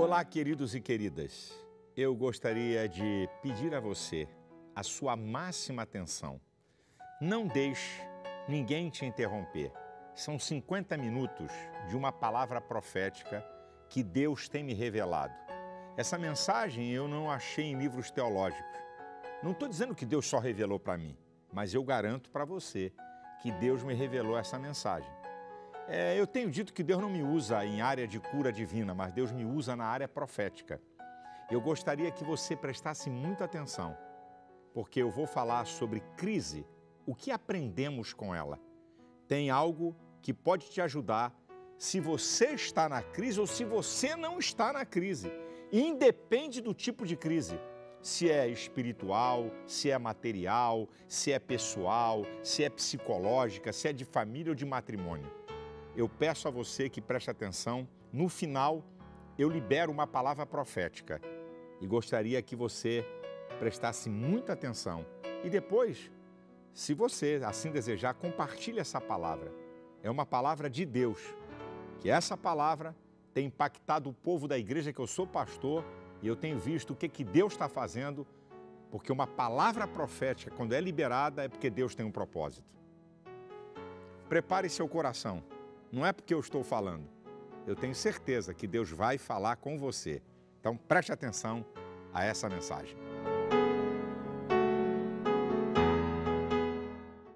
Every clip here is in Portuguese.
Olá, queridos e queridas. Eu gostaria de pedir a você a sua máxima atenção. Não deixe ninguém te interromper. São 50 minutos de uma palavra profética que Deus tem me revelado. Essa mensagem eu não achei em livros teológicos. Não estou dizendo que Deus só revelou para mim, mas eu garanto para você que Deus me revelou essa mensagem. Eu tenho dito que Deus não me usa em área de cura divina, mas Deus me usa na área profética. Eu gostaria que você prestasse muita atenção, porque eu vou falar sobre crise, o que aprendemos com ela. Tem algo que pode te ajudar se você está na crise ou se você não está na crise. Independe do tipo de crise, se é espiritual, se é material, se é pessoal, se é psicológica, se é de família ou de matrimônio. Eu peço a você que preste atenção. No final, eu libero uma palavra profética e gostaria que você prestasse muita atenção. E depois, se você assim desejar, compartilhe essa palavra. É uma palavra de Deus, que essa palavra tem impactado o povo da igreja que eu sou pastor e eu tenho visto o que Deus está fazendo, porque uma palavra profética, quando é liberada, é porque Deus tem um propósito. Prepare seu coração. Não é porque eu estou falando. Eu tenho certeza que Deus vai falar com você. Então, preste atenção a essa mensagem.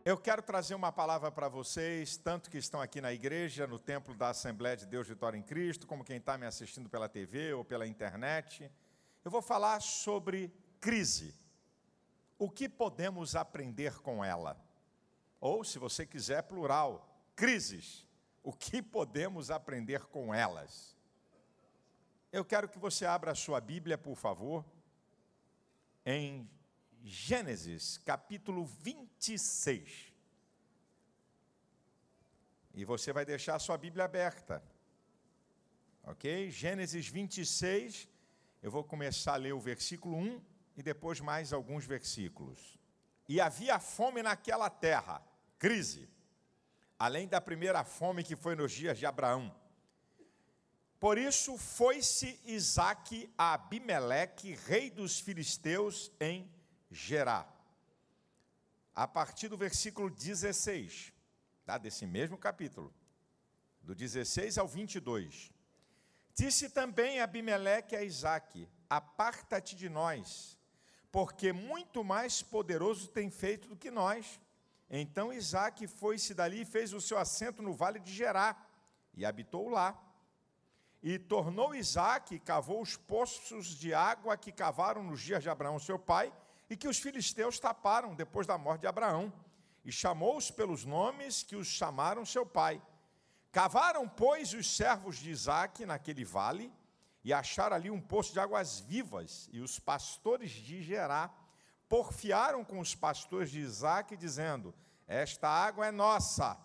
Eu quero trazer uma palavra para vocês, tanto que estão aqui na igreja, no templo da Assembleia de Deus Vitória em Cristo, como quem está me assistindo pela TV ou pela internet. Eu vou falar sobre crise. O que podemos aprender com ela? Ou, se você quiser, plural, crises. O que podemos aprender com elas? Eu quero que você abra a sua Bíblia, por favor, em Gênesis, capítulo 26. E você vai deixar a sua Bíblia aberta. Ok? Gênesis 26, eu vou começar a ler o versículo 1 e depois mais alguns versículos. E havia fome naquela terra, crise. Além da primeira fome que foi nos dias de Abraão. Por isso foi-se Isaque a Abimeleque, rei dos filisteus, em Gerar. A partir do versículo 16, desse mesmo capítulo, do 16 ao 22. Disse também Abimeleque a Isaque: aparta-te de nós, porque muito mais poderoso tem feito do que nós. Então Isaque foi-se dali e fez o seu assento no vale de Gerar, e habitou lá. E tornou Isaque e cavou os poços de água que cavaram nos dias de Abraão, seu pai, e que os filisteus taparam depois da morte de Abraão. E chamou-os pelos nomes que os chamaram seu pai. Cavaram, pois, os servos de Isaque naquele vale, e acharam ali um poço de águas vivas, e os pastores de Gerar porfiaram com os pastores de Isaque, dizendo: esta água é nossa.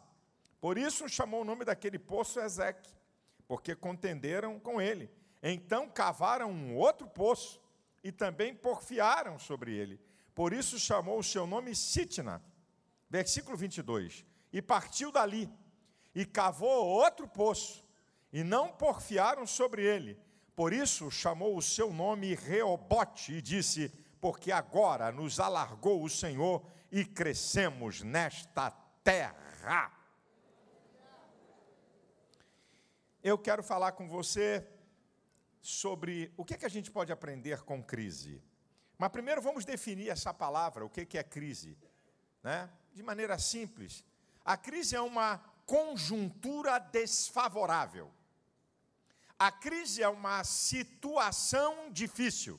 Por isso chamou o nome daquele poço Ezeque, porque contenderam com ele. Então cavaram um outro poço, e também porfiaram sobre ele. Por isso chamou o seu nome Sitna. Versículo 22. E partiu dali, e cavou outro poço, e não porfiaram sobre ele. Por isso chamou o seu nome Reobote, e disse: porque agora nos alargou o Senhor e crescemos nesta terra. Eu quero falar com você sobre o que a gente pode aprender com crise. Mas primeiro vamos definir essa palavra, o que é crise, né? De maneira simples. A crise é uma conjuntura desfavorável. A crise é uma situação difícil.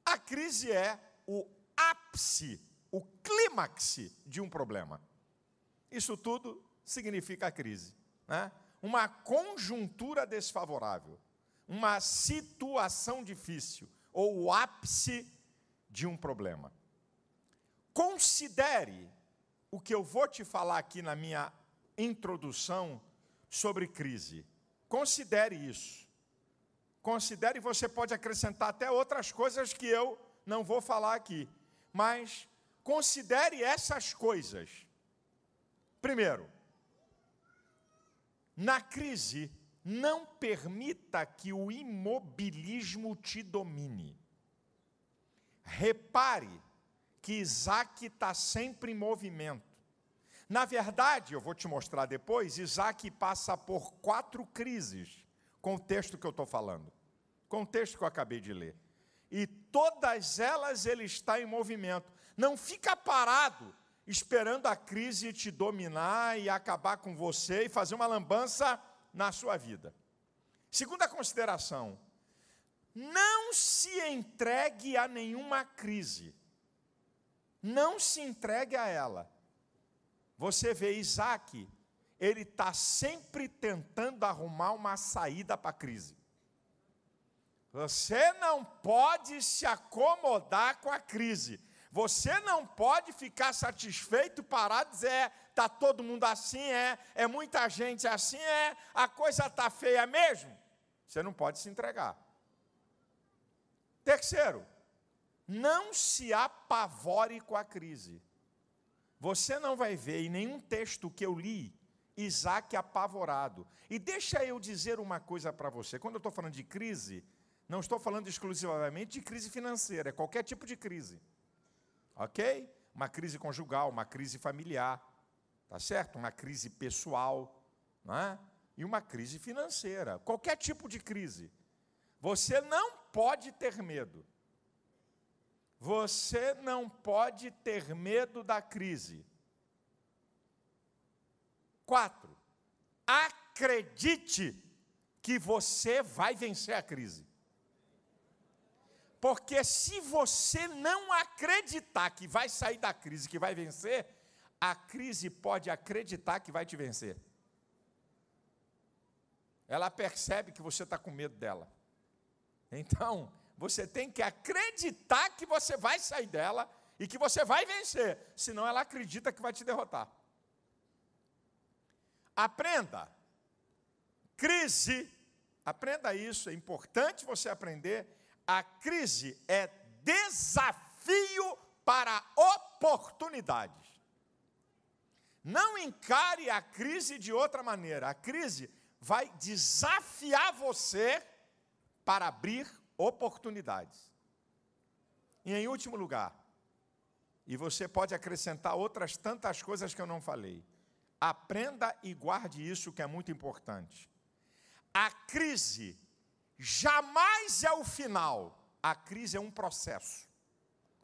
A crise é o ápice, o clímax de um problema. Isso tudo significa crise, né? Uma conjuntura desfavorável, uma situação difícil, ou o ápice de um problema. Considere o que eu vou te falar aqui na minha introdução sobre crise. Considere isso. Considere, você pode acrescentar até outras coisas que eu não vou falar aqui. Mas considere essas coisas. Primeiro, na crise, não permita que o imobilismo te domine. Repare que Isaac está sempre em movimento. Na verdade, eu vou te mostrar depois, Isaac passa por 4 crises, com o texto que eu estou falando, com o texto que eu acabei de ler. E todas elas ele está em movimento. Não fica parado, esperando a crise te dominar e acabar com você e fazer uma lambança na sua vida. Segunda consideração, não se entregue a nenhuma crise. Não se entregue a ela. Você vê Isaac, ele está sempre tentando arrumar uma saída para a crise. Você não pode se acomodar com a crise. Você não pode ficar satisfeito, parar e dizer, está todo mundo assim, é muita gente assim, a coisa está feia mesmo. Você não pode se entregar. Terceiro, não se apavore com a crise. Você não vai ver em nenhum texto que eu li, Isaac apavorado. E deixa eu dizer uma coisa para você. Quando eu estou falando de crise, não estou falando exclusivamente de crise financeira, é qualquer tipo de crise. Ok? Uma crise conjugal, uma crise familiar, tá certo? Uma crise pessoal, não é? E uma crise financeira, qualquer tipo de crise. Você não pode ter medo. Você não pode ter medo da crise. 4, acredite que você vai vencer a crise. Porque se você não acreditar que vai sair da crise, que vai vencer, a crise pode acreditar que vai te vencer. Ela percebe que você está com medo dela. Então, você tem que acreditar que você vai sair dela e que você vai vencer, senão ela acredita que vai te derrotar. Aprenda. Crise, aprenda isso, é importante você aprender. A crise é desafio para oportunidades. Não encare a crise de outra maneira. A crise vai desafiar você para abrir oportunidades. E em último lugar, e você pode acrescentar outras tantas coisas que eu não falei, aprenda e guarde isso que é muito importante. A crise jamais é o final, a crise é um processo.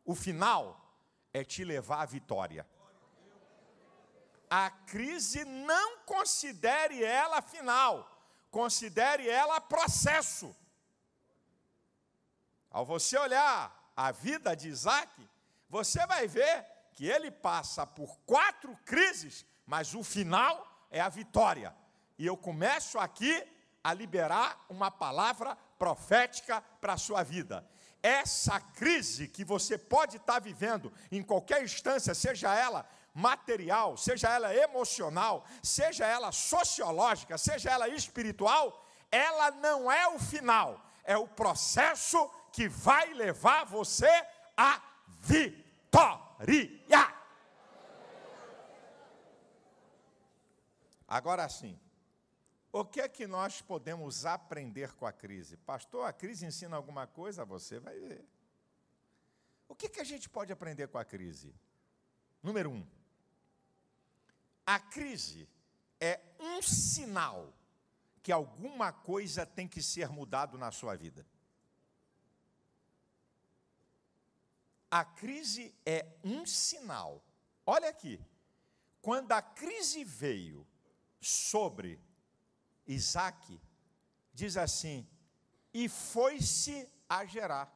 O final é te levar à vitória. A crise não considere ela final, considere ela processo. Ao você olhar a vida de Isaac, você vai ver que ele passa por 4 crises, mas o final é a vitória. E eu começo aqui a liberar uma palavra profética para a sua vida. Essa crise que você pode estar vivendo em qualquer instância, seja ela material, seja ela emocional, seja ela sociológica, seja ela espiritual, ela não é o final, é o processo que vai levar você à vitória. Agora sim, o que é que nós podemos aprender com a crise? Pastor, a crise ensina alguma coisa? Você vai ver. O que é que a gente pode aprender com a crise? Número 1. A crise é um sinal que alguma coisa tem que ser mudado na sua vida. A crise é um sinal. Olha aqui, quando a crise veio sobre Isaac, diz assim, e foi-se a gerar.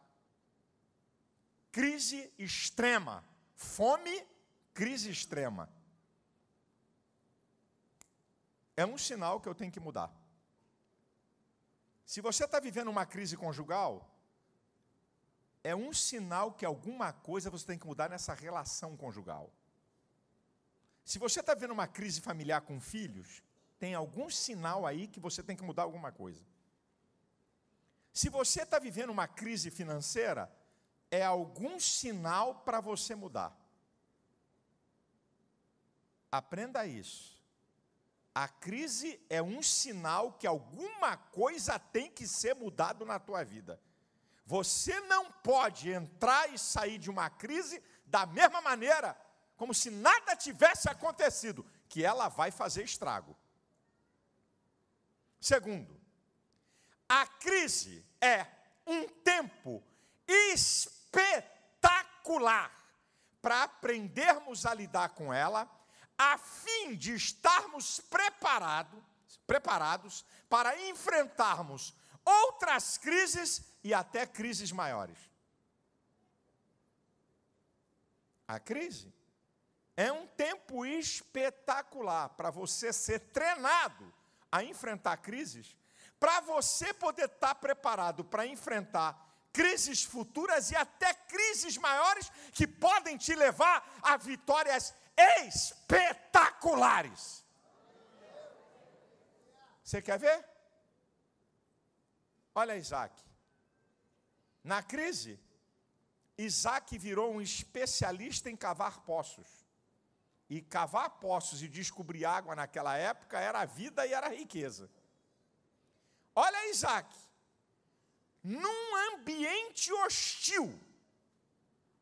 Crise extrema, fome, crise extrema. É um sinal que eu tenho que mudar. Se você está vivendo uma crise conjugal, é um sinal que alguma coisa você tem que mudar nessa relação conjugal. Se você está vivendo uma crise familiar com filhos, tem algum sinal aí que você tem que mudar alguma coisa. Se você está vivendo uma crise financeira, é algum sinal para você mudar. Aprenda isso. A crise é um sinal que alguma coisa tem que ser mudado na tua vida. Você não pode entrar e sair de uma crise da mesma maneira, como se nada tivesse acontecido, que ela vai fazer estrago. Segundo, a crise é um tempo espetacular para aprendermos a lidar com ela, a fim de estarmos preparados para enfrentarmos outras crises e até crises maiores. A crise é um tempo espetacular para você ser treinado a enfrentar crises, para você poder estar preparado para enfrentar crises futuras e até crises maiores que podem te levar a vitórias espetaculares. Você quer ver? Olha Isaac. Na crise, Isaac virou um especialista em cavar poços. E cavar poços e descobrir água naquela época era a vida e era a riqueza. Olha Isaac. Num ambiente hostil,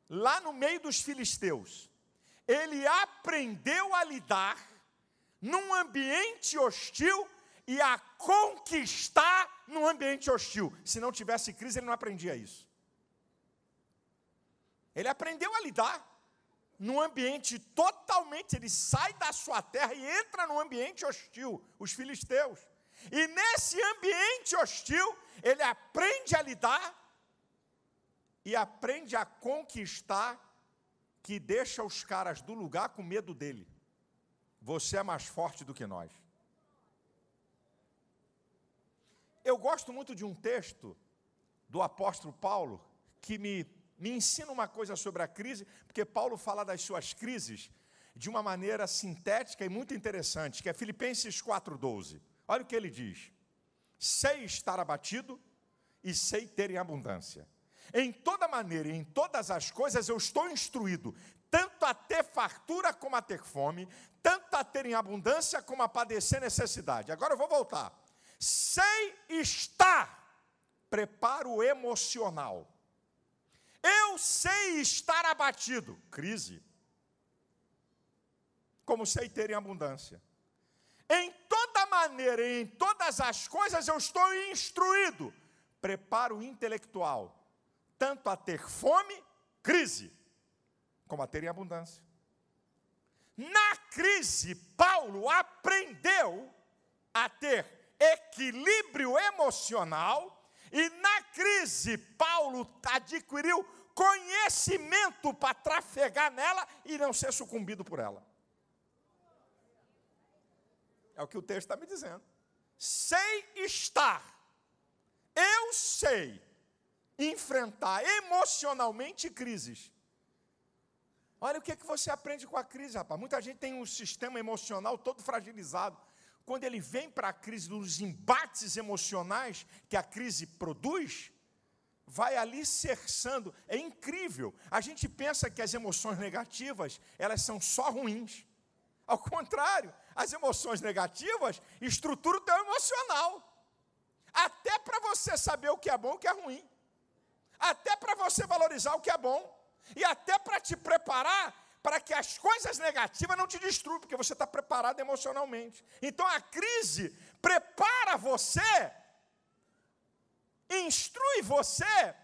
lá no meio dos filisteus, ele aprendeu a lidar num ambiente hostil e a conquistar num ambiente hostil. Se não tivesse crise, ele não aprendia isso. Ele aprendeu a lidar num ambiente totalmente, ele sai da sua terra e entra num ambiente hostil, os filisteus. E nesse ambiente hostil, ele aprende a lidar e aprende a conquistar, que deixa os caras do lugar com medo dele. Você é mais forte do que nós. Eu gosto muito de um texto do apóstolo Paulo, que me ensina uma coisa sobre a crise, porque Paulo fala das suas crises de uma maneira sintética e muito interessante, que é Filipenses 4,12. Olha o que ele diz: sei estar abatido e sei ter em abundância. Em toda maneira e em todas as coisas eu estou instruído, tanto a ter fartura como a ter fome, tanto a ter em abundância como a padecer necessidade. Agora eu vou voltar. Sei estar, preparo emocional. Eu sei estar abatido, crise, como sei ter em abundância. Em toda maneira e em todas as coisas eu estou instruído, preparo intelectual, tanto a ter fome, crise, como a ter em abundância. Na crise, Paulo aprendeu a ter equilíbrio emocional e na crise, Paulo adquiriu conhecimento para trafegar nela e não ser sucumbido por ela. É o que o texto está me dizendo. Sei estar, eu sei enfrentar emocionalmente crises. Olha o que você aprende com a crise, rapaz. Muita gente tem um sistema emocional todo fragilizado. Quando ele vem para a crise dos embates emocionais que a crise produz, vai ali cerçando. É incrível. A gente pensa que as emoções negativas, elas são só ruins. Ao contrário, as emoções negativas estruturam o teu emocional. Até para você saber o que é bom e o que é ruim. Até para você valorizar o que é bom. E até para te preparar para que as coisas negativas não te destruam, porque você está preparado emocionalmente. Então a crise prepara você, instrui você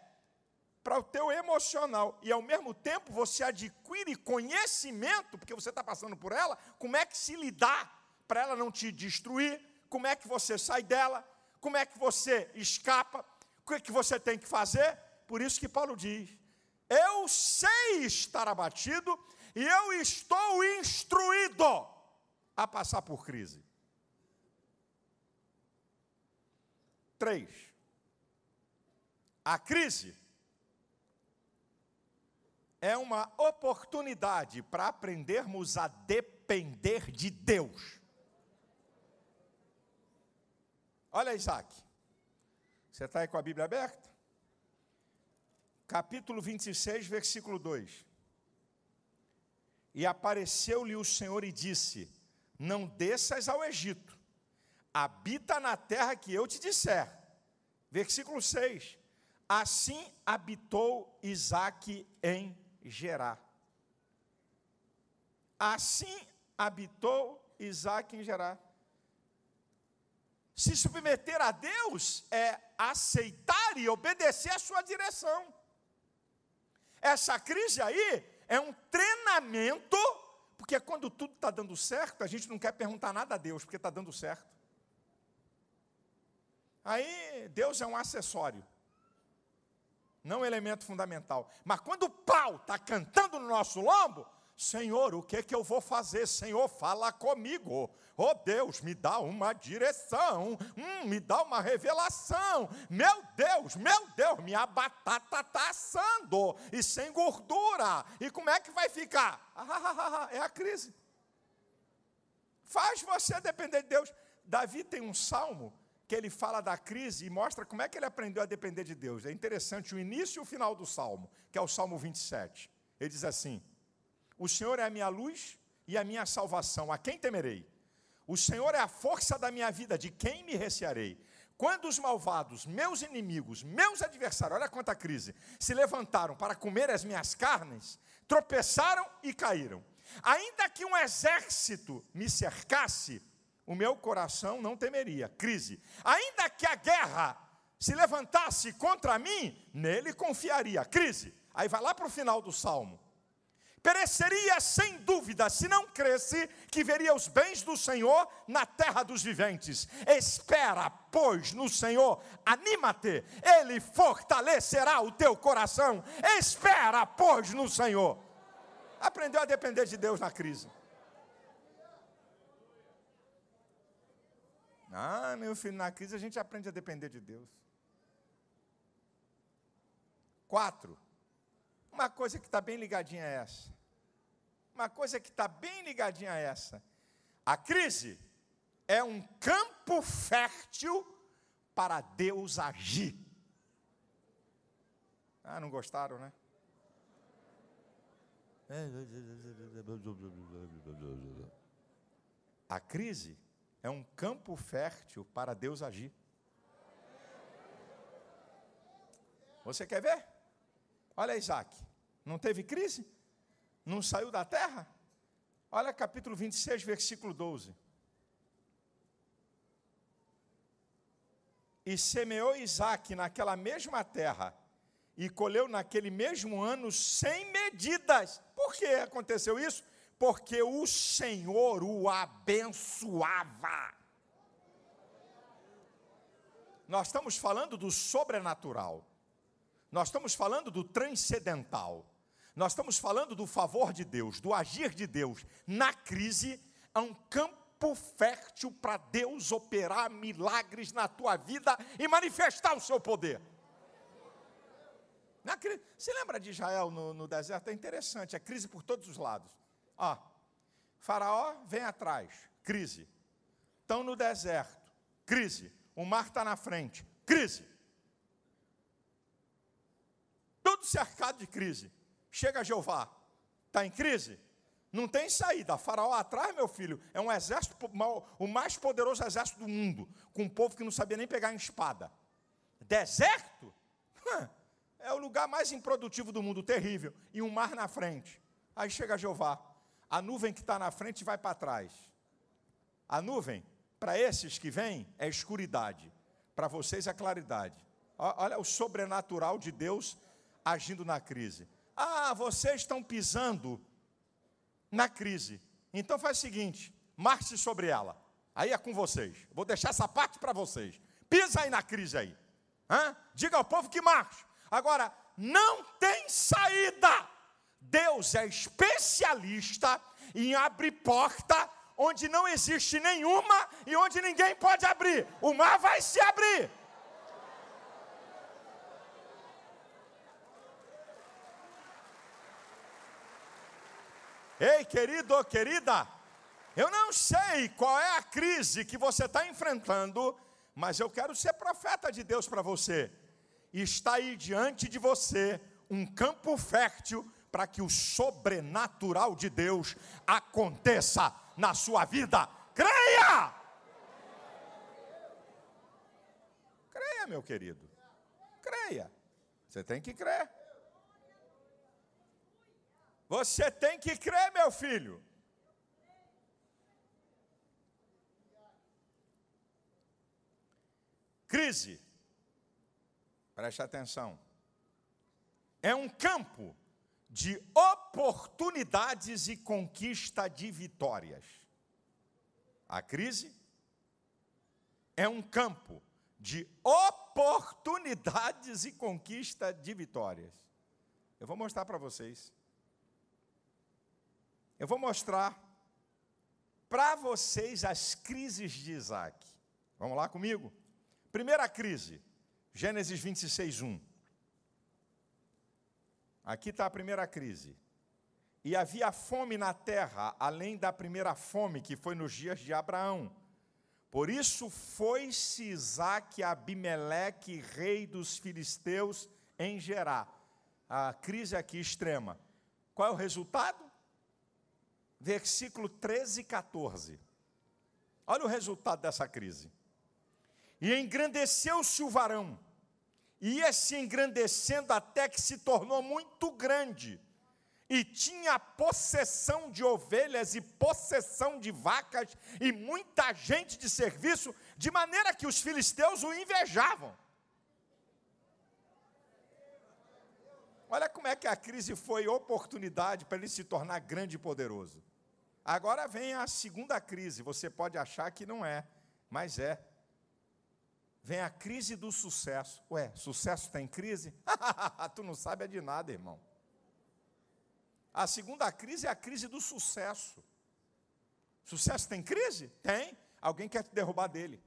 para o teu emocional. E ao mesmo tempo você adquire conhecimento, porque você está passando por ela, como é que se lidar para ela não te destruir, como é que você sai dela, como é que você escapa, o que é que você tem que fazer. Por isso que Paulo diz: eu sei estar abatido e eu estou instruído a passar por crise. 3. A crise é uma oportunidade para aprendermos a depender de Deus. Olha, Isaac, você está aí com a Bíblia aberta? Capítulo 26, versículo 2. E apareceu-lhe o Senhor e disse: não desças ao Egito, habita na terra que eu te disser. Versículo 6, assim habitou Isaque em Gerar. Assim habitou Isaque em Gerar. Se submeter a Deus é aceitar e obedecer a sua direção. Essa crise aí é um treinamento, porque quando tudo está dando certo, a gente não quer perguntar nada a Deus, porque está dando certo. Aí Deus é um acessório, não um elemento fundamental. Mas quando o pau está cantando no nosso lombo, Senhor, o que eu vou fazer? Senhor, fala comigo. Oh Deus, me dá uma direção, me dá uma revelação. Meu Deus, minha batata está assando e sem gordura. E como é que vai ficar? É a crise. Faz você depender de Deus. Davi tem um salmo que ele fala da crise e mostra como é que ele aprendeu a depender de Deus. É interessante o início e o final do salmo, que é o Salmo 27. Ele diz assim: o Senhor é a minha luz e a minha salvação, a quem temerei? O Senhor é a força da minha vida, de quem me recearei? Quando os malvados, meus inimigos, meus adversários, olha quanta crise, se levantaram para comer as minhas carnes, tropeçaram e caíram. Ainda que um exército me cercasse, o meu coração não temeria. Crise. Ainda que a guerra se levantasse contra mim, nele confiaria. Crise. Aí vai lá para o final do salmo. Pereceria sem dúvida, se não cresce, que veria os bens do Senhor na terra dos viventes. Espera, pois, no Senhor, anima-te, Ele fortalecerá o teu coração. Espera, pois, no Senhor. Aprendeu a depender de Deus na crise. Meu filho, na crise a gente aprende a depender de Deus. 4. Uma coisa que está bem ligadinha a essa. Uma coisa que está bem ligadinha a essa. A crise é um campo fértil para Deus agir. Não gostaram, né? A crise é um campo fértil para Deus agir. Você quer ver? Olha Isaque, não teve crise? Não saiu da terra? Olha capítulo 26, versículo 12. E semeou Isaque naquela mesma terra, e colheu naquele mesmo ano sem medidas. Por que aconteceu isso? Porque o Senhor o abençoava. Nós estamos falando do sobrenatural. Nós estamos falando do transcendental. Nós estamos falando do favor de Deus, do agir de Deus. Na crise, é um campo fértil para Deus operar milagres na tua vida e manifestar o seu poder. Na crise, você lembra de Israel no deserto? É interessante, é crise por todos os lados. Faraó vem atrás, crise. Estão no deserto, crise. O mar está na frente, crise. Tudo cercado de crise. Chega Jeová, está em crise? Não tem saída. Faraó atrás, meu filho, é um exército, o mais poderoso exército do mundo, com um povo que não sabia nem pegar em espada. Deserto? É o lugar mais improdutivo do mundo, terrível. E um mar na frente. Aí chega Jeová. A nuvem que está na frente vai para trás. A nuvem, para esses que vêm, é escuridade. Para vocês é claridade. Olha o sobrenatural de Deus agindo na crise. Vocês estão pisando na crise. Então faz o seguinte, marche sobre ela. Aí é com vocês. Vou deixar essa parte para vocês. Pisa aí na crise aí. Diga ao povo que marche. Agora, não tem saída. Deus é especialista em abrir porta onde não existe nenhuma e onde ninguém pode abrir. O mar vai se abrir. Ei, querido, querida, eu não sei qual é a crise que você está enfrentando, mas eu quero ser profeta de Deus para você. Está aí diante de você um campo fértil para que o sobrenatural de Deus aconteça na sua vida. Creia! Creia, meu querido. Creia. Você tem que crer. Você tem que crer, meu filho. Crise, preste atenção, é um campo de oportunidades e conquista de vitórias. A crise é um campo de oportunidades e conquista de vitórias. Eu vou mostrar para vocês. Eu vou mostrar para vocês as crises de Isaac. Vamos lá comigo? Primeira crise, Gênesis 26, 1. Aqui está a primeira crise. E havia fome na terra, além da primeira fome, que foi nos dias de Abraão. Por isso foi-se Isaque a Abimeleque, rei dos filisteus, em Gerar. A crise aqui extrema. Qual é o resultado? Versículo 13 e 14. Olha o resultado dessa crise. E engrandeceu-se o varão, e ia se engrandecendo até que se tornou muito grande, e tinha possessão de ovelhas e possessão de vacas, e muita gente de serviço, de maneira que os filisteus o invejavam. Olha como é que a crise foi oportunidade para ele se tornar grande e poderoso. Agora vem a segunda crise, você pode achar que não é, mas é. Vem a crise do sucesso. Ué, sucesso tem crise? Tu não sabe é de nada, irmão. A segunda crise é a crise do sucesso. Sucesso tem crise? Tem. Alguém quer te derrubar dele.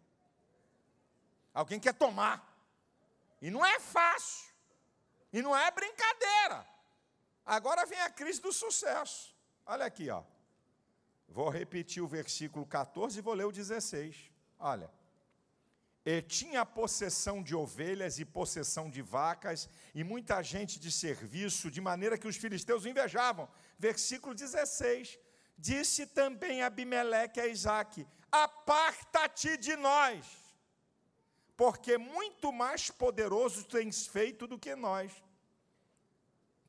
Alguém quer tomar. E não é fácil. E não é brincadeira. Agora vem a crise do sucesso. Olha aqui, ó. Vou repetir o versículo 14 e vou ler o 16. Olha. E tinha possessão de ovelhas e possessão de vacas, e muita gente de serviço, de maneira que os filisteus o invejavam. Versículo 16. Disse também Abimeleque a Isaque: aparta-te de nós, porque muito mais poderoso tens feito do que nós.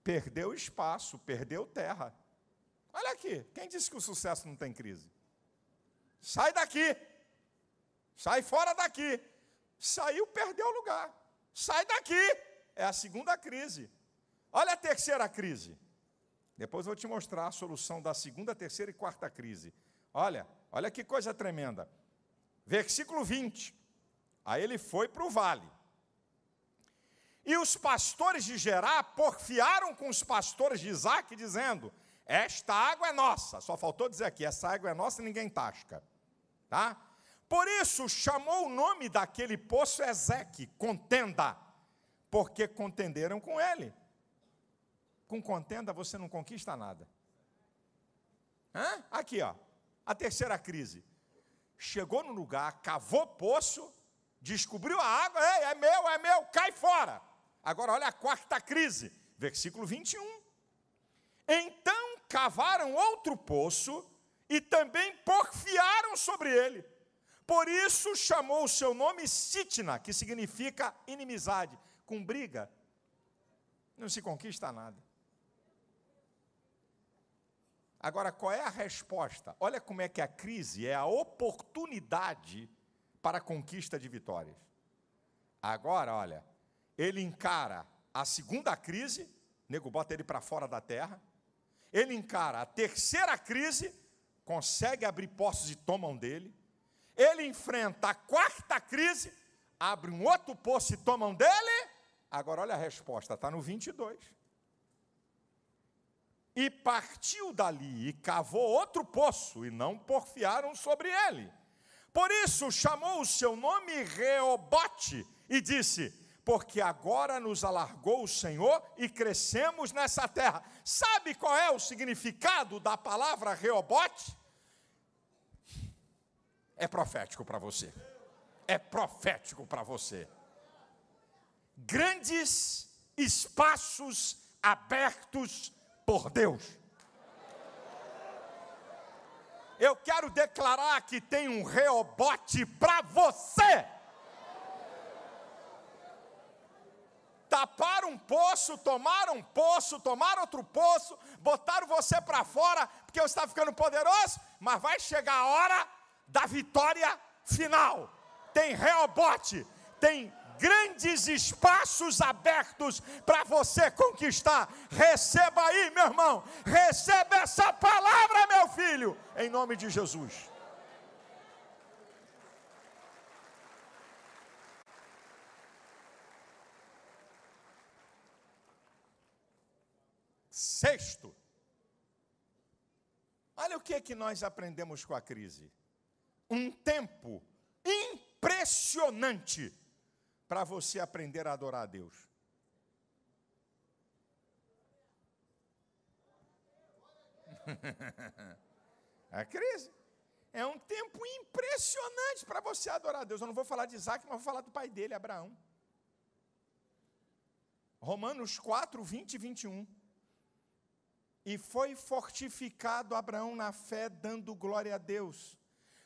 Perdeu espaço, perdeu terra. Olha aqui, quem disse que o sucesso não tem crise? Sai daqui. Sai fora daqui. Saiu, perdeu o lugar. Sai daqui. É a segunda crise. Olha a terceira crise. Depois eu vou te mostrar a solução da segunda, terceira e quarta crise. Olha que coisa tremenda. Versículo 20. Aí ele foi para o vale. E os pastores de Gerar porfiaram com os pastores de Isaque, dizendo: esta água é nossa. Só faltou dizer aqui, essa água é nossa e ninguém tasca. Tá? Por isso chamou o nome daquele poço Ezeque, contenda, porque contenderam com ele. Com contenda você não conquista nada. Aqui, ó, a terceira crise. Chegou no lugar, cavou poço, descobriu a água, é meu, cai fora. Agora olha a quarta crise, versículo 21. Então cavaram outro poço e também porfiaram sobre ele. Por isso chamou o seu nome Sitna, que significa inimizade. Com briga, não se conquista nada. Agora, qual é a resposta? Olha como é que a crise é a oportunidade para a conquista de vitórias. Agora, olha, ele encara a segunda crise, nego bota ele para fora da terra. Ele encara a terceira crise, consegue abrir poços e tomam dele. Ele enfrenta a quarta crise, abre um outro poço e tomam dele. Agora olha a resposta, está no 22. E partiu dali e cavou outro poço, e não porfiaram sobre ele. Por isso chamou o seu nome Reobote, e disse: porque agora nos alargou o Senhor e crescemos nessa terra. Sabe qual é o significado da palavra Reobote? É profético para você. É profético para você. Grandes espaços abertos por Deus. Eu quero declarar que tem um Reobote para você. Taparam um poço, tomaram outro poço, botaram você para fora, porque você está ficando poderoso, mas vai chegar a hora da vitória final. Tem Reobote, tem grandes espaços abertos para você conquistar. Receba aí, meu irmão, receba essa palavra, meu filho, em nome de Jesus. Sexto, olha o que nós aprendemos com a crise. Um tempo impressionante para você aprender a adorar a Deus. A crise é um tempo impressionante para você adorar a Deus. Eu não vou falar de Isaac, mas vou falar do pai dele, Abraão. Romanos 4, 20 e 21. E foi fortificado Abraão na fé, dando glória a Deus,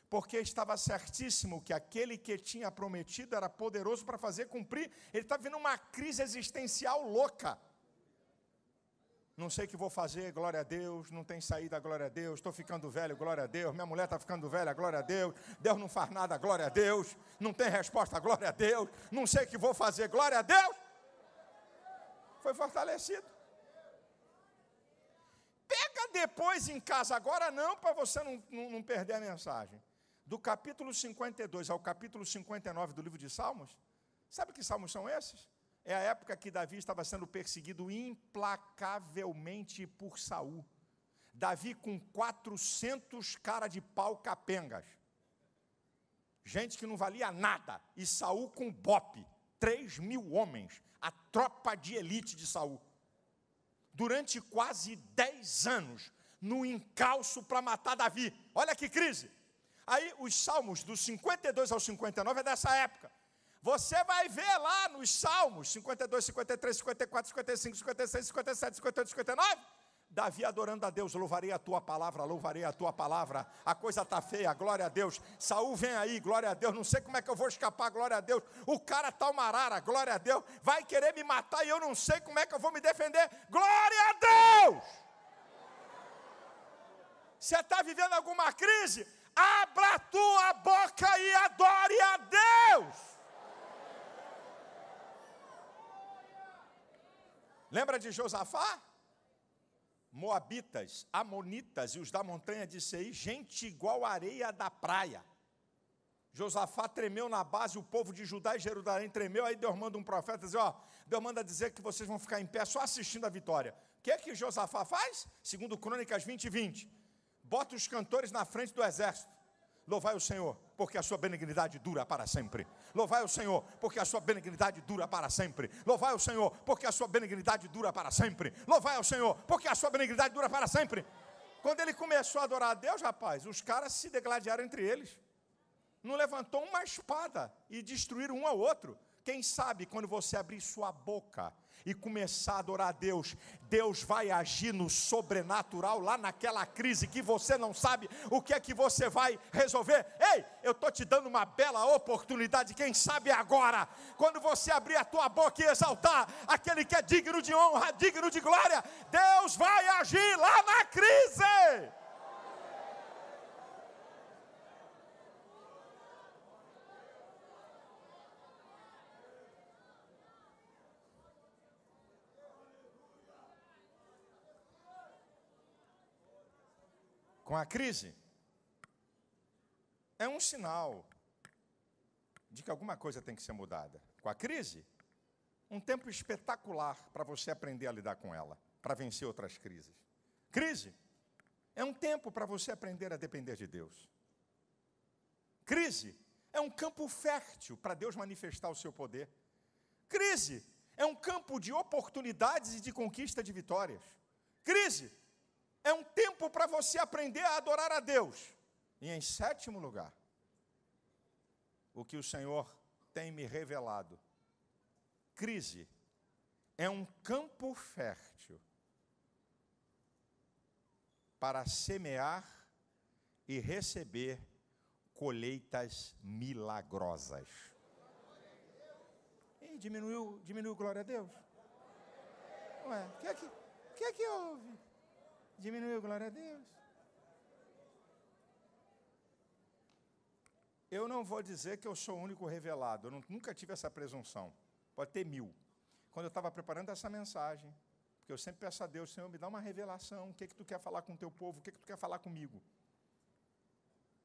porque estava certíssimo que aquele que tinha prometido era poderoso para fazer cumprir. Ele está vivendo uma crise existencial louca. Não sei o que vou fazer, glória a Deus. Não tem saída, glória a Deus. Estou ficando velho, glória a Deus. Minha mulher está ficando velha, glória a Deus. Deus não faz nada, glória a Deus. Não tem resposta, glória a Deus. Não sei o que vou fazer, glória a Deus. Foi fortalecido. Pega depois em casa, agora não, para você não perder a mensagem. Do capítulo 52 ao capítulo 59 do livro de Salmos. Sabe que salmos são esses? É a época que Davi estava sendo perseguido implacavelmente por Saul. Davi com 400 cara de pau capengas. Gente que não valia nada. E Saul com bope. 3.000 homens. A tropa de elite de Saul. Durante quase 10 anos, no encalço para matar Davi. Olha que crise. Aí os salmos dos 52 ao 59 é dessa época. Você vai ver lá nos salmos 52, 53, 54, 55, 56, 57, 58, 59. Davi adorando a Deus, louvarei a tua palavra, a coisa está feia, glória a Deus. Saul vem aí, glória a Deus, não sei como é que eu vou escapar, glória a Deus. O cara está uma arara, glória a Deus, vai querer me matar e eu não sei como é que eu vou me defender, glória a Deus. Você está vivendo alguma crise? Abra a tua boca e adore a Deus. Lembra de Josafá? Moabitas, Amonitas e os da montanha de Seir, gente igual a areia da praia. Josafá tremeu na base, o povo de Judá e Jerusalém tremeu, aí Deus manda um profeta dizer, Deus manda dizer que vocês vão ficar em pé só assistindo a vitória. O que é que Josafá faz? Segundo Crônicas 20 e 20, bota os cantores na frente do exército. Louvai o Senhor, porque a sua benignidade dura para sempre. Louvai o Senhor, porque a sua benignidade dura para sempre. Louvai o Senhor, porque a sua benignidade dura para sempre. Louvai o Senhor, porque a sua benignidade dura para sempre. Quando ele começou a adorar a Deus, rapaz, os caras se degladiaram entre eles. Não levantou uma espada e destruíram um ao outro. Quem sabe quando você abrir sua boca e começar a adorar a Deus, Deus vai agir no sobrenatural lá naquela crise que você não sabe o que é que você vai resolver. Ei, eu estou te dando uma bela oportunidade, quem sabe agora, quando você abrir a tua boca e exaltar aquele que é digno de honra, digno de glória, Deus vai agir lá na crise. Com a crise, é um sinal de que alguma coisa tem que ser mudada. Com a crise, um tempo espetacular para você aprender a lidar com ela, para vencer outras crises. Crise é um tempo para você aprender a depender de Deus. Crise é um campo fértil para Deus manifestar o seu poder. Crise é um campo de oportunidades e de conquista de vitórias. Crise é um tempo para você aprender a adorar a Deus. E em sétimo lugar, o que o Senhor tem me revelado. Crise é um campo fértil para semear e receber colheitas milagrosas. Ih, diminuiu, glória a Deus. Ué, o que é que houve? Diminuiu, glória a Deus. Eu não vou dizer que eu sou o único revelado, eu nunca tive essa presunção. Pode ter 1000. Quando eu estava preparando essa mensagem, porque eu sempre peço a Deus, Senhor, me dá uma revelação, o que é que tu quer falar com o teu povo, o que é que tu quer falar comigo?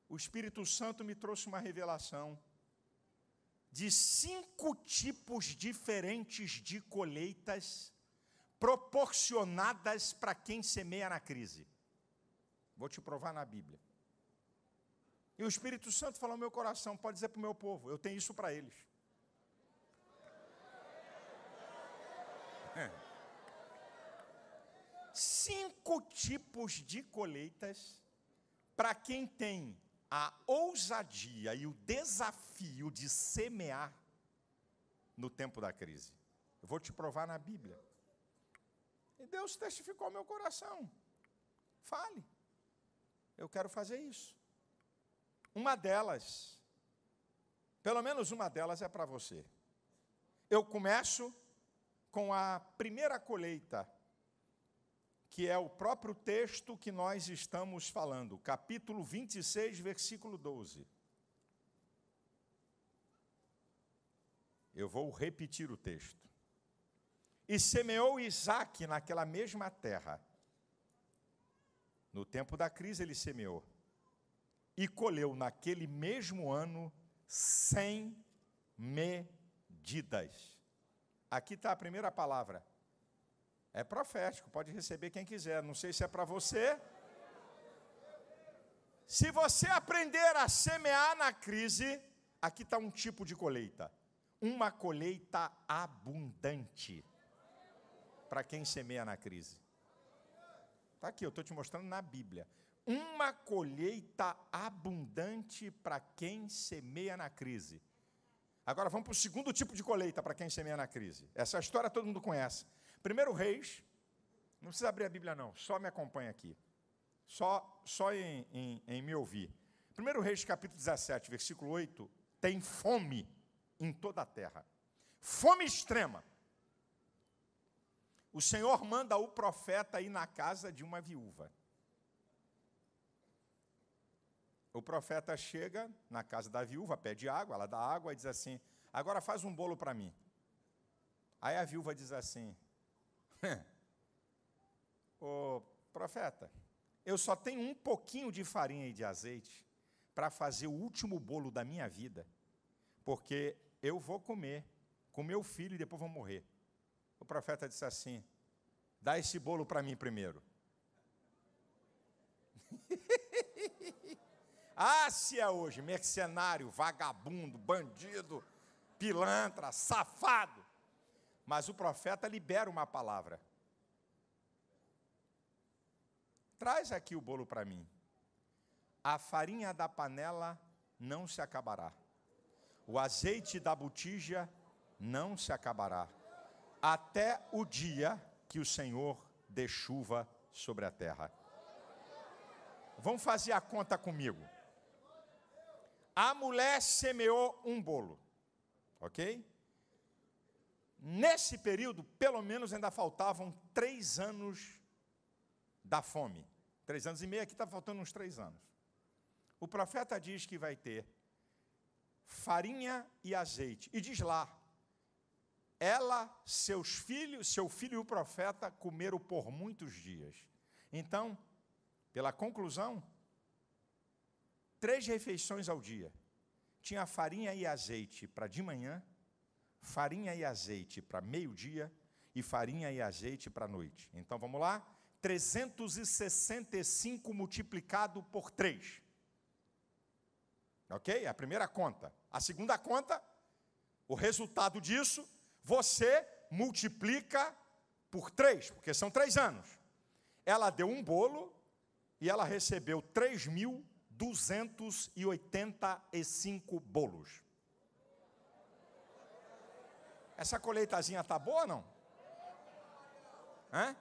O Espírito Santo me trouxe uma revelação de 5 tipos diferentes de colheitas proporcionadas para quem semeia na crise. Vou te provar na Bíblia. E o Espírito Santo falou no meu coração, pode dizer para o meu povo, eu tenho isso para eles. 5 tipos de colheitas para quem tem a ousadia e o desafio de semear no tempo da crise. Eu vou te provar na Bíblia. E Deus testificou ao meu coração. Fale. Eu quero fazer isso. Uma delas, pelo menos uma delas é para você. Eu começo com a primeira colheita, que é o próprio texto que nós estamos falando, capítulo 26, versículo 12. Eu vou repetir o texto. E semeou Isaque naquela mesma terra. No tempo da crise ele semeou. E colheu naquele mesmo ano 100 medidas. Aqui está a primeira palavra. É profético, pode receber quem quiser. Não sei se é para você. Se você aprender a semear na crise, aqui está um tipo de colheita. Uma colheita abundante. Para quem semeia na crise. Está aqui, eu estou te mostrando na Bíblia. Uma colheita abundante para quem semeia na crise. Agora vamos para o segundo tipo de colheita para quem semeia na crise. Essa história todo mundo conhece. 1 Reis, não precisa abrir a Bíblia não, só me acompanha aqui. Só em me ouvir. 1 Reis capítulo 17, versículo 8, tem fome em toda a terra. Fome extrema. O Senhor manda o profeta ir na casa de uma viúva. O profeta chega na casa da viúva, pede água, ela dá água e diz assim, agora faz um bolo para mim. Aí a viúva diz assim, ô profeta, eu só tenho um pouquinho de farinha e de azeite para fazer o último bolo da minha vida, porque eu vou comer com meu filho e depois vou morrer. O profeta disse assim, dá esse bolo para mim primeiro. Ah, se é hoje, mercenário, vagabundo, bandido, pilantra, safado. Mas o profeta libera uma palavra. Traz aqui o bolo para mim. A farinha da panela não se acabará. O azeite da botija não se acabará. Até o dia que o Senhor dê chuva sobre a terra. Vamos fazer a conta comigo. A mulher semeou um bolo, ok? Nesse período, pelo menos ainda faltavam 3 anos da fome. 3 anos e meio, aqui está faltando uns 3 anos. O profeta diz que vai ter farinha e azeite. E diz lá, seu filho e o profeta comeram por muitos dias. Então, pela conclusão, 3 refeições ao dia. Tinha farinha e azeite para de manhã, farinha e azeite para meio-dia e farinha e azeite para a noite. Então, vamos lá? 365 multiplicado por 3. Ok? A primeira conta. A segunda conta, o resultado disso, você multiplica por 3, porque são 3 anos. Ela deu um bolo e ela recebeu 3.285 bolos. Essa colheitazinha está boa ou não? Hã?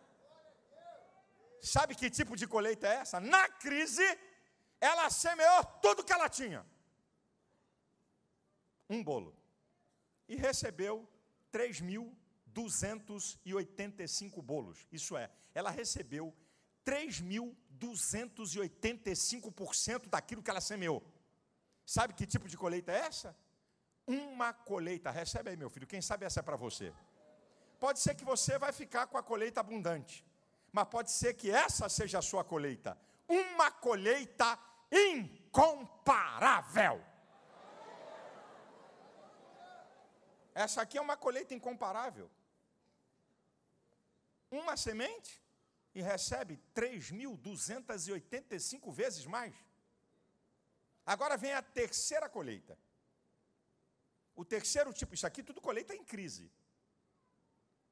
Sabe que tipo de colheita é essa? Na crise, ela semeou tudo que ela tinha. Um bolo. E recebeu 3.285 bolos. Isso é, ela recebeu 3.285% daquilo que ela semeou. Sabe que tipo de colheita é essa? Uma colheita. Recebe aí, meu filho. Quem sabe essa é para você. Pode ser que você vai ficar com a colheita abundante. Mas pode ser que essa seja a sua colheita. Uma colheita incomparável. Essa aqui é uma colheita incomparável. Uma semente e recebe 3.285 vezes mais. Agora vem a terceira colheita. O terceiro tipo, isso aqui tudo colheita em crise.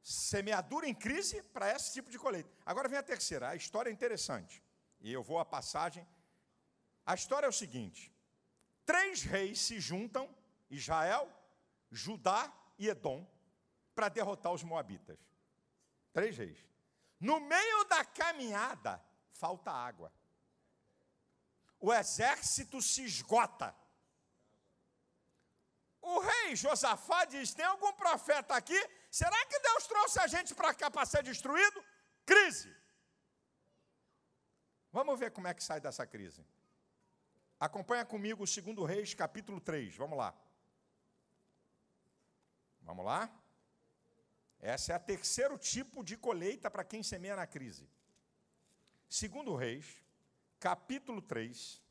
Semeadura em crise para esse tipo de colheita. Agora vem a terceira, a história é interessante. E eu vou à passagem. A história é o seguinte: 3 reis se juntam, Israel, Judá e Edom, para derrotar os moabitas. 3 reis. No meio da caminhada, falta água. O exército se esgota. O rei Josafá diz: tem algum profeta aqui? Será que Deus trouxe a gente para cá para ser destruído? Crise. Vamos ver como é que sai dessa crise. Acompanha comigo o 2 Reis, capítulo 3. Vamos lá. Vamos lá? Essa é a terceiro tipo de colheita para quem semeia na crise. 2 Reis, capítulo 3.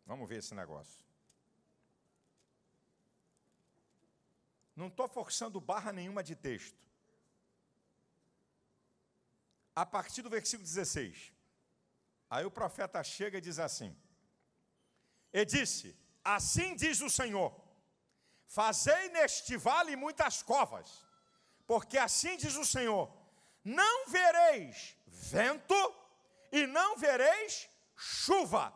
Vamos ver esse negócio. Não estou forçando barra nenhuma de texto. A partir do versículo 16. Aí o profeta chega e diz assim: e disse: assim diz o Senhor, fazei neste vale muitas covas, porque assim diz o Senhor, não vereis vento e não vereis chuva,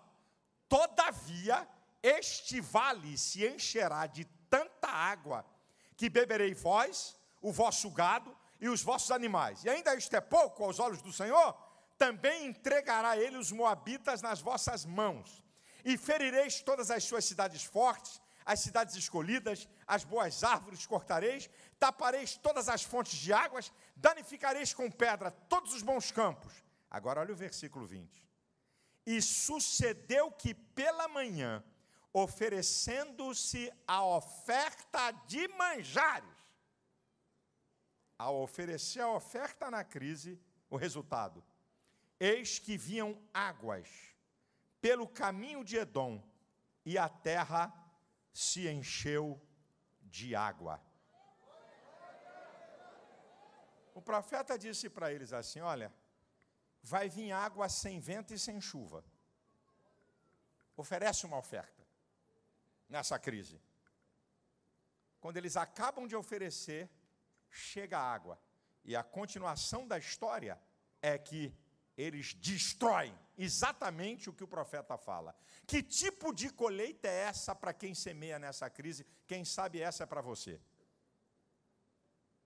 todavia este vale se encherá de tanta água, que beberei vós, o vosso gado e os vossos animais. E ainda isto é pouco aos olhos do Senhor, também entregará ele os moabitas nas vossas mãos, e ferireis todas as suas cidades fortes, as cidades escolhidas, as boas árvores cortareis, tapareis todas as fontes de águas, danificareis com pedra todos os bons campos. Agora olha o versículo 20. E sucedeu que pela manhã, oferecendo-se a oferta de manjares, ao oferecer a oferta na crise, o resultado: eis que vinham águas pelo caminho de Edom, e a terra se encheu de água. O profeta disse para eles assim: olha, vai vir água sem vento e sem chuva. Oferece uma oferta nessa crise. Quando eles acabam de oferecer, chega a água. E a continuação da história é que eles destroem exatamente o que o profeta fala. Que tipo de colheita é essa para quem semeia nessa crise? Quem sabe essa é para você.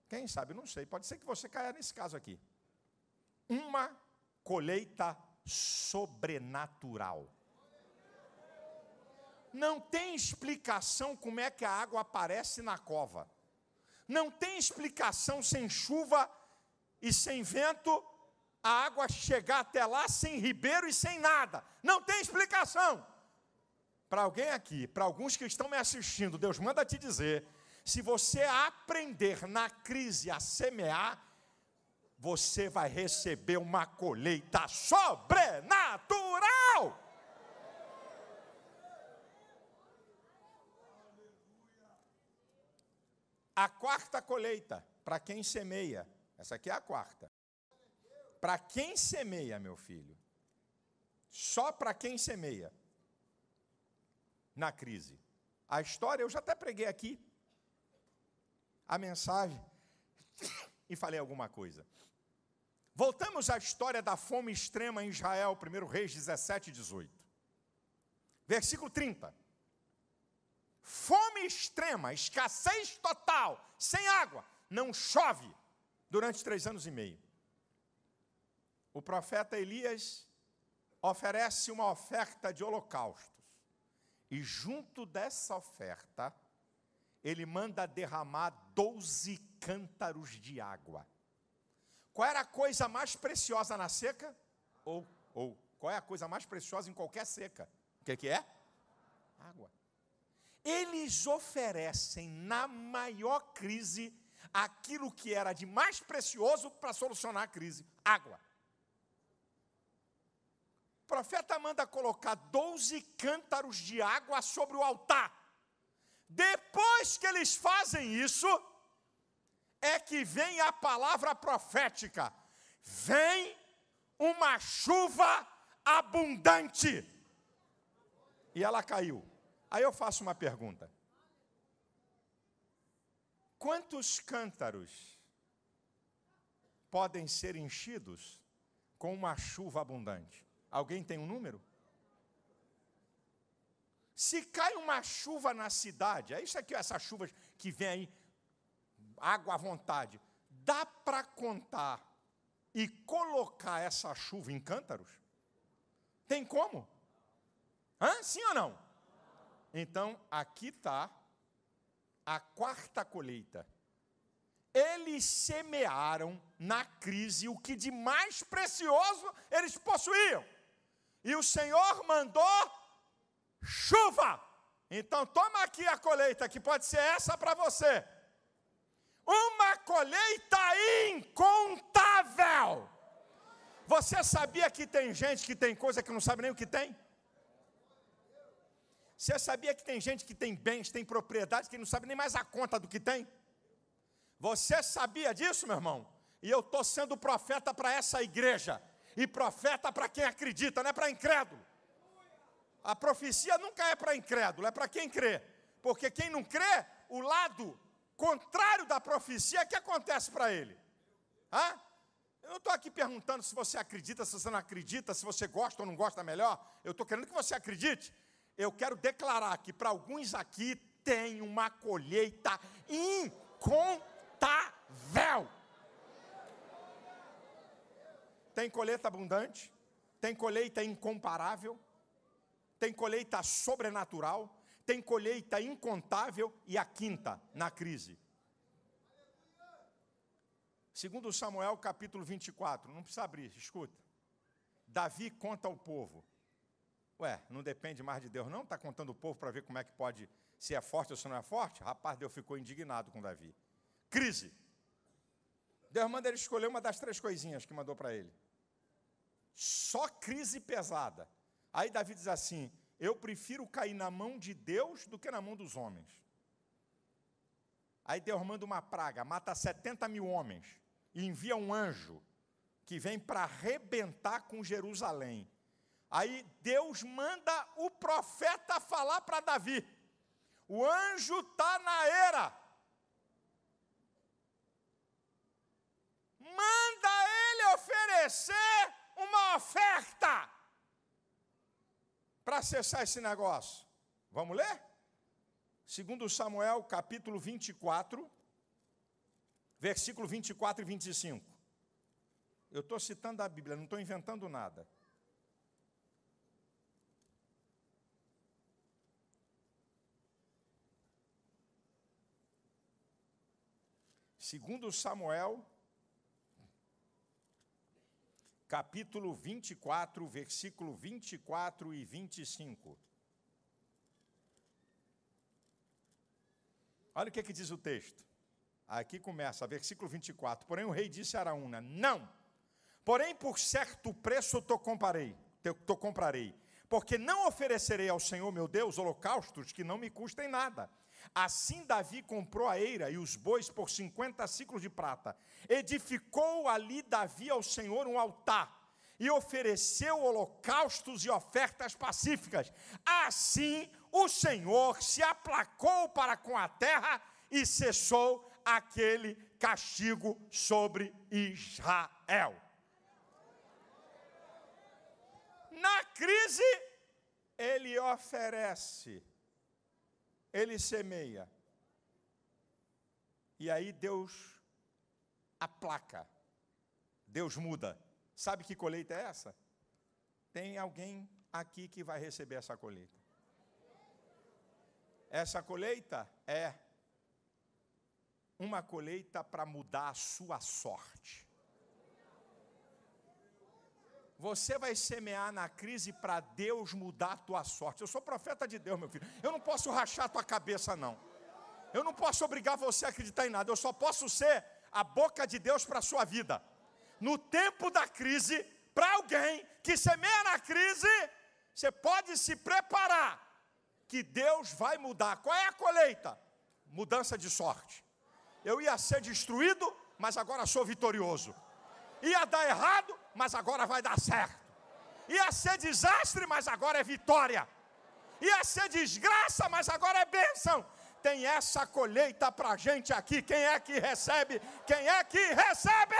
Quem sabe? Não sei. Pode ser que você caia nesse caso aqui. Uma colheita sobrenatural. Não tem explicação como é que a água aparece na cova. Não tem explicação sem chuva e sem vento, a água chegar até lá sem ribeiro e sem nada. Não tem explicação. Para alguém aqui, para alguns que estão me assistindo, Deus manda te dizer, se você aprender na crise a semear, você vai receber uma colheita sobrenatural. A quarta colheita, para quem semeia, essa aqui é a quarta. Para quem semeia, meu filho, só para quem semeia, na crise. A história, eu já até preguei aqui, a mensagem, e falei alguma coisa. Voltamos à história da fome extrema em Israel, 1 Reis 17 e 18. Versículo 30. Fome extrema, escassez total, sem água, não chove durante 3 anos e meio. o profeta Elias oferece uma oferta de holocaustos. E junto dessa oferta, ele manda derramar 12 cântaros de água. Qual era a coisa mais preciosa na seca? Ou qual é a coisa mais preciosa em qualquer seca? O que é? Água. Eles oferecem na maior crise aquilo que era de mais precioso para solucionar a crise: água. O profeta manda colocar 12 cântaros de água sobre o altar. Depois que eles fazem isso, é que vem a palavra profética: vem uma chuva abundante. E ela caiu. Aí eu faço uma pergunta: quantos cântaros podem ser enchidos com uma chuva abundante? Alguém tem um número? Se cai uma chuva na cidade, é isso aqui, essas chuvas que vem aí, água à vontade, dá para contar e colocar essa chuva em cântaros? Tem como? Sim ou não? Então, aqui está a quarta colheita. Eles semearam na crise o que de mais precioso eles possuíam. E o Senhor mandou chuva. Então, toma aqui a colheita, que pode ser essa para você. Uma colheita incontável. Você sabia que tem gente que tem coisa que não sabe nem o que tem? Você sabia que tem gente que tem bens, tem propriedades, que não sabe nem mais a conta do que tem? Você sabia disso, meu irmão? E eu estou sendo profeta para essa igreja. E profeta para quem acredita, não é para incrédulo. A profecia nunca é para incrédulo, é para quem crê. Porque quem não crê, o lado contrário da profecia é que acontece para ele. Eu não estou aqui perguntando se você acredita, se você não acredita, se você gosta ou não gosta melhor. Eu estou querendo que você acredite. Eu quero declarar que para alguns aqui tem uma colheita incontável. Tem colheita abundante, tem colheita incomparável, tem colheita sobrenatural, tem colheita incontável e a quinta, na crise. Segundo Samuel, capítulo 24, não precisa abrir, escuta. Davi conta ao povo. Não depende mais de Deus não? Está contando o povo para ver como é que pode, se é forte ou se não é forte? Rapaz, Deus ficou indignado com Davi. Crise. Deus manda ele escolher uma das 3 coisinhas que mandou para ele. Só crise pesada. Aí Davi diz assim: eu prefiro cair na mão de Deus do que na mão dos homens. Aí Deus manda uma praga, mata 70 mil homens e envia um anjo que vem para arrebentar com Jerusalém. Aí Deus manda o profeta falar para Davi: o anjo está na era. Manda ele oferecer uma oferta para cessar esse negócio. Vamos ler? Segundo Samuel, capítulo 24, versículo 24 e 25. Eu estou citando a Bíblia, não estou inventando nada. Segundo Samuel, capítulo 24, versículo 24 e 25. Olha o que diz o texto. Aqui começa, versículo 24. Porém o rei disse a Araúna: não, porém por certo preço eu te comprarei, porque não oferecerei ao Senhor meu Deus holocaustos que não me custem nada. Assim Davi comprou a eira e os bois por 50 siclos de prata. Edificou ali Davi ao Senhor um altar e ofereceu holocaustos e ofertas pacíficas. Assim o Senhor se aplacou para com a terra e cessou aquele castigo sobre Israel. Na crise, ele oferece. Ele semeia. E aí Deus aplaca. Deus muda. Sabe que colheita é essa? Tem alguém aqui que vai receber essa colheita. Essa colheita é uma colheita para mudar a sua sorte. Você vai semear na crise para Deus mudar a tua sorte. Eu sou profeta de Deus, meu filho. Eu não posso rachar a tua cabeça, não. Eu não posso obrigar você a acreditar em nada. Eu só posso ser a boca de Deus para a sua vida. No tempo da crise, para alguém que semeia na crise, você pode se preparar, que Deus vai mudar. Qual é a colheita? Mudança de sorte. Eu ia ser destruído, mas agora sou vitorioso. Ia dar errado, mas agora vai dar certo. Ia ser desastre, mas agora é vitória. Ia ser desgraça, mas agora é bênção. Tem essa colheita para a gente aqui. Quem é que recebe? Quem é que recebe?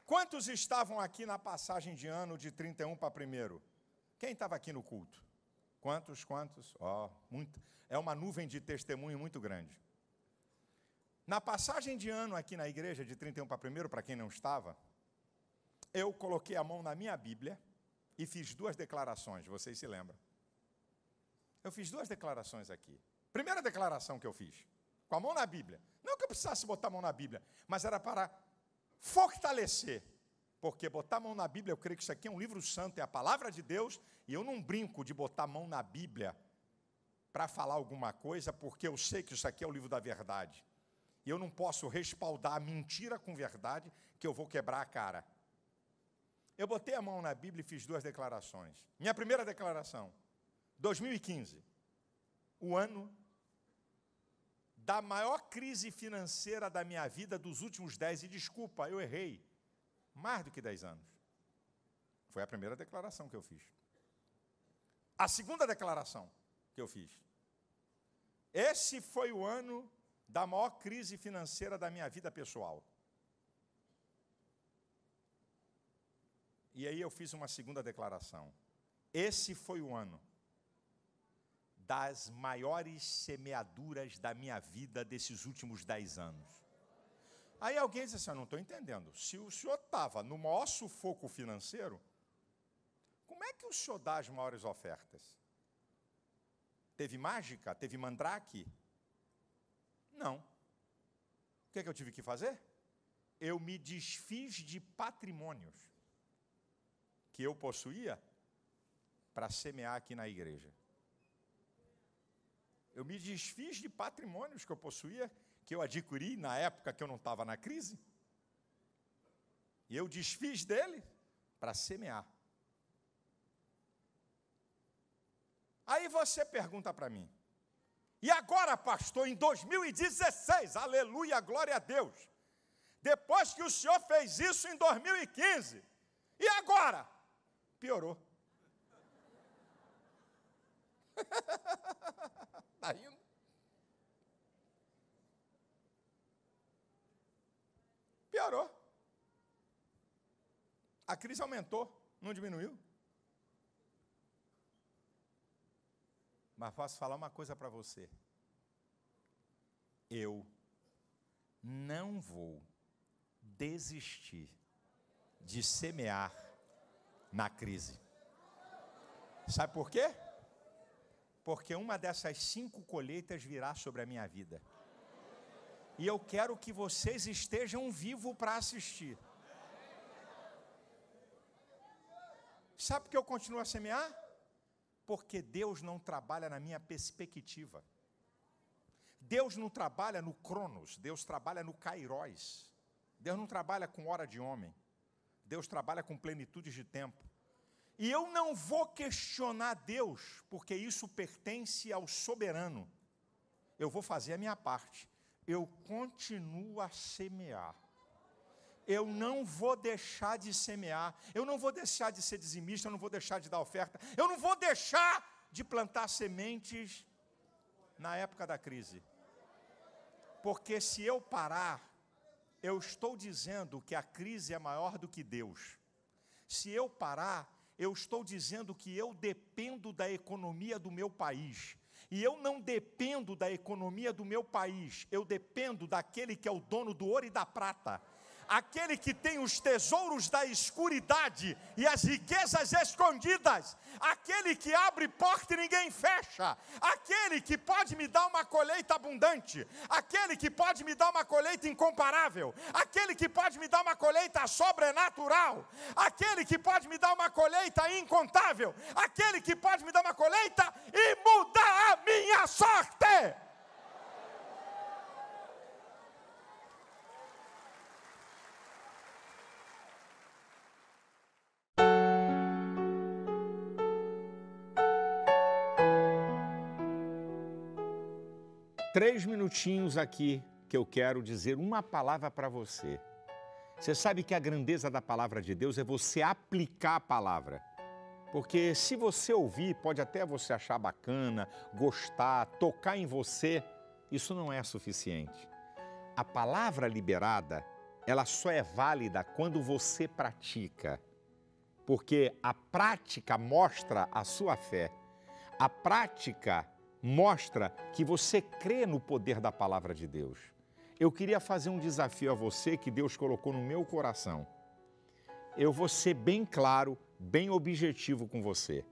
Quantos estavam aqui na passagem de ano de 31 para 1º? Quem estava aqui no culto? Quantos? Muito. É uma nuvem de testemunho muito grande. Na passagem de ano aqui na igreja, de 31 para 1º, para quem não estava, eu coloquei a mão na minha Bíblia e fiz 2 declarações, vocês se lembram? Eu fiz 2 declarações aqui. Primeira declaração que eu fiz, com a mão na Bíblia. Não que eu precisasse botar a mão na Bíblia, mas era para fortalecer. Porque botar a mão na Bíblia, eu creio que isso aqui é um livro santo, é a palavra de Deus, e eu não brinco de botar a mão na Bíblia para falar alguma coisa, porque eu sei que isso aqui é o livro da verdade. E eu não posso respaldar a mentira com verdade, que eu vou quebrar a cara. Eu botei a mão na Bíblia e fiz 2 declarações. Minha primeira declaração, 2015, o ano da maior crise financeira da minha vida dos últimos 10, e desculpa, eu errei. Mais do que 10 anos. Foi a primeira declaração que eu fiz. A segunda declaração que eu fiz. Esse foi o ano da maior crise financeira da minha vida pessoal. E aí eu fiz uma segunda declaração. Esse foi o ano das maiores semeaduras da minha vida desses últimos 10 anos. Aí alguém diz assim, eu não estou entendendo. Se o senhor estava no maior sufoco financeiro, como é que o senhor dá as maiores ofertas? Teve mágica? Teve mandrake? Não. O que é que eu tive que fazer? Eu me desfiz de patrimônios que eu possuía para semear aqui na igreja. Eu me desfiz de patrimônios que eu possuía, que eu adquiri na época que eu não estava na crise, e eu desfiz dele para semear. Aí você pergunta para mim, e agora, pastor, em 2016, aleluia, glória a Deus, depois que o senhor fez isso em 2015, e agora? Piorou. Está rindo? Piorou. A crise aumentou, não diminuiu. Mas posso falar uma coisa para você. Eu não vou desistir de semear na crise. Sabe por quê? Porque uma dessas 5 colheitas virá sobre a minha vida. E eu quero que vocês estejam vivos para assistir. Sabe por que eu continuo a semear? Porque Deus não trabalha na minha perspectiva. Deus não trabalha no Cronos, Deus trabalha no Kairos. Deus não trabalha com hora de homem. Deus trabalha com plenitude de tempo. E eu não vou questionar Deus, porque isso pertence ao soberano. Eu vou fazer a minha parte. Eu continuo a semear. Eu não vou deixar de semear. Eu não vou deixar de ser dizimista. Eu não vou deixar de dar oferta. Eu não vou deixar de plantar sementes na época da crise. Porque se eu parar, eu estou dizendo que a crise é maior do que Deus. Se eu parar, eu estou dizendo que eu dependo da economia do meu país. E eu não dependo da economia do meu país, eu dependo daquele que é o dono do ouro e da prata. Aquele que tem os tesouros da escuridade e as riquezas escondidas, aquele que abre porta e ninguém fecha, aquele que pode me dar uma colheita abundante, aquele que pode me dar uma colheita incomparável, aquele que pode me dar uma colheita sobrenatural, aquele que pode me dar uma colheita incontável, aquele que pode me dar uma colheita e mudar a minha sorte. Três minutinhos aqui que eu quero dizer uma palavra para você. Você sabe que a grandeza da palavra de Deus é você aplicar a palavra. Porque se você ouvir, pode até você achar bacana, gostar, tocar em você, isso não é suficiente. A palavra liberada, ela só é válida quando você pratica. Porque a prática mostra a sua fé. A prática mostra que você crê no poder da palavra de Deus. Eu queria fazer um desafio a você que Deus colocou no meu coração. Eu vou ser bem claro, bem objetivo com você.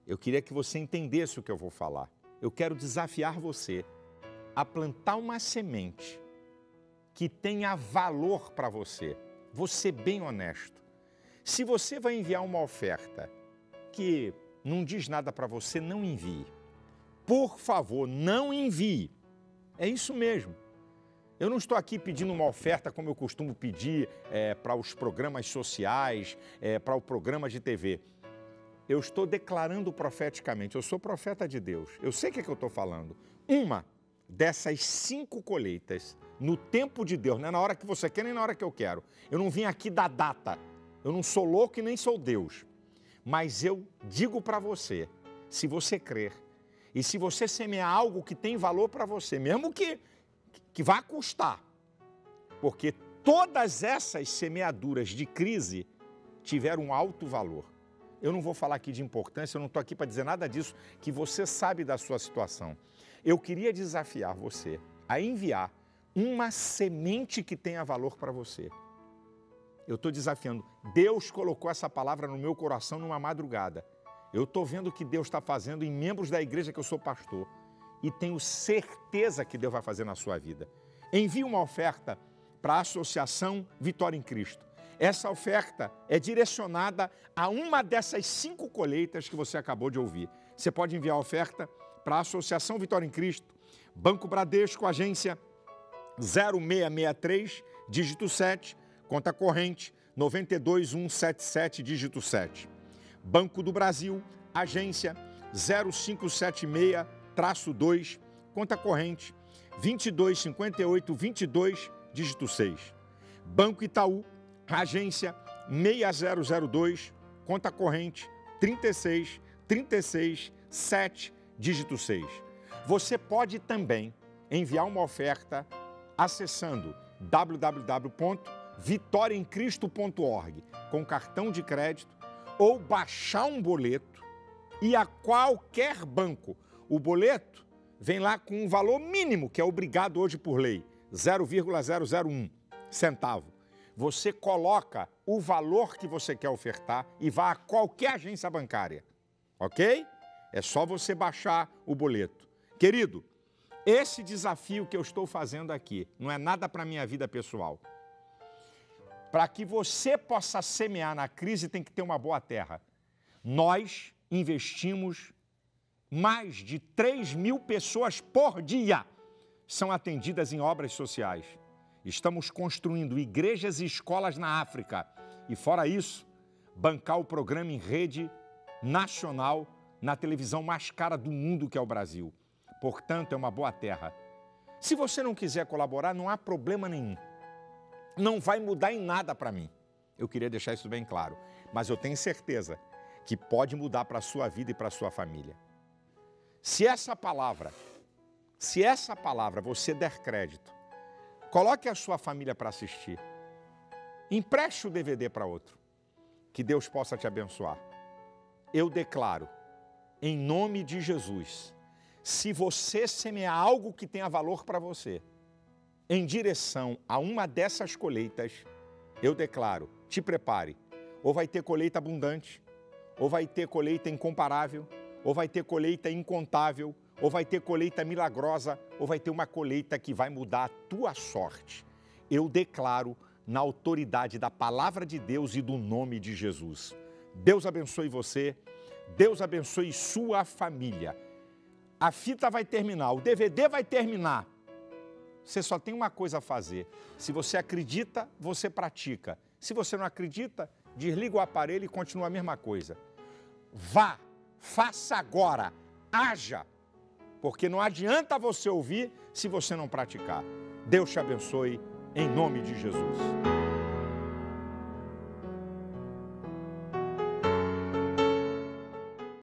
Eu queria que você entendesse o que eu vou falar. Eu quero desafiar você a plantar uma semente que tenha valor para você. Vou ser bem honesto. Se você vai enviar uma oferta que não diz nada para você, não envie. Por favor, não envie. É isso mesmo. Eu não estou aqui pedindo uma oferta como eu costumo pedir para os programas sociais, para o programa de TV. Eu estou declarando profeticamente, eu sou profeta de Deus. Eu sei o que eu estou falando. Uma dessas 5 colheitas, no tempo de Deus, não é na hora que você quer nem na hora que eu quero. Eu não vim aqui dar data. Eu não sou louco e nem sou Deus. Mas eu digo para você, se você crer, e se você semear algo que tem valor para você, mesmo que vá custar, porque todas essas semeaduras de crise tiveram um alto valor. Eu não vou falar aqui de importância, eu não estou aqui para dizer nada disso, que você sabe da sua situação. Eu queria desafiar você a enviar uma semente que tenha valor para você. Eu estou desafiando. Deus colocou essa palavra no meu coração numa madrugada. Eu estou vendo o que Deus está fazendo em membros da igreja que eu sou pastor. E tenho certeza que Deus vai fazer na sua vida. Envie uma oferta para a Associação Vitória em Cristo. Essa oferta é direcionada a uma dessas 5 colheitas que você acabou de ouvir. Você pode enviar a oferta para a Associação Vitória em Cristo, Banco Bradesco, agência 0663, dígito 7, conta corrente 92177, dígito 7. Banco do Brasil, agência 0576-2, conta corrente 225822, dígito 6. Banco Itaú, agência 6002, conta corrente 36367, dígito 6. Você pode também enviar uma oferta acessando www.vitoriaemcristo.org com cartão de crédito ou baixar um boleto e a qualquer banco. O boleto vem lá com um valor mínimo, que é obrigado hoje por lei, 0,001 centavo. Você coloca o valor que você quer ofertar e vai a qualquer agência bancária, ok? É só você baixar o boleto. Querido, esse desafio que eu estou fazendo aqui não é nada para a minha vida pessoal. Para que você possa semear na crise, tem que ter uma boa terra. Nós investimos mais de 3.000 pessoas por dia são atendidas em obras sociais. Estamos construindo igrejas e escolas na África. E fora isso, bancar o programa em rede nacional na televisão mais cara do mundo, que é o Brasil. Portanto, é uma boa terra. Se você não quiser colaborar, não há problema nenhum. Não vai mudar em nada para mim. Eu queria deixar isso bem claro. Mas eu tenho certeza que pode mudar para a sua vida e para a sua família. Se essa palavra você der crédito, coloque a sua família para assistir. Empreste o DVD para outro. Que Deus possa te abençoar. eu declaro, em nome de Jesus, se você semear algo que tenha valor para você, em direção a uma dessas colheitas, eu declaro, te prepare, ou vai ter colheita abundante, ou vai ter colheita incomparável, ou vai ter colheita incontável, ou vai ter colheita milagrosa, ou vai ter uma colheita que vai mudar a tua sorte. Eu declaro na autoridade da palavra de Deus e do nome de Jesus. Deus abençoe você, Deus abençoe sua família. A fita vai terminar, o DVD vai terminar. Você só tem uma coisa a fazer. Se você acredita, você pratica. Se você não acredita, desliga o aparelho e continua a mesma coisa. Vá, faça agora, haja, porque não adianta você ouvir se você não praticar. Deus te abençoe, em nome de Jesus.